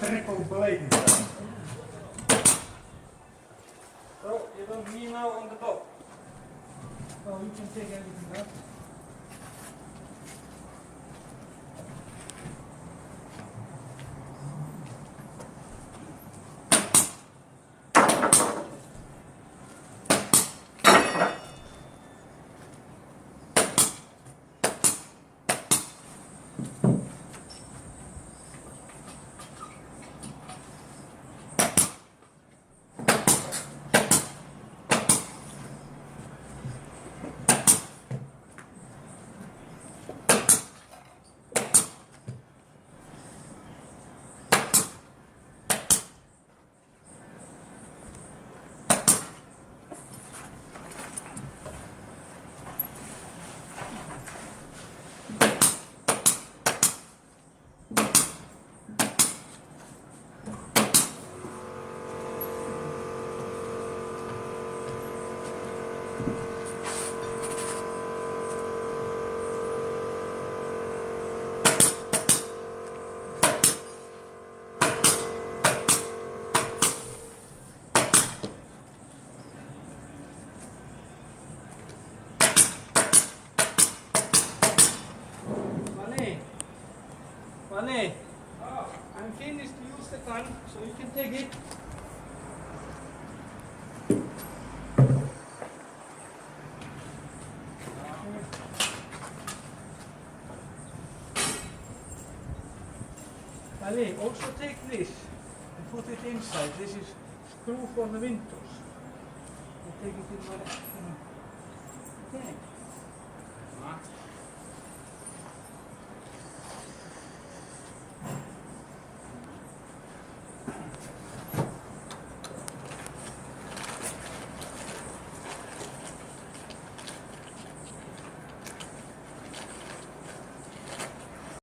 triple bladed down. So you don't knee now on the top. Oh, you can take everything out. Vale, I'm finished to use the gun, so you can take it. Vale, also take this and put it inside. This is screw for the windows. You take it in my... Okay.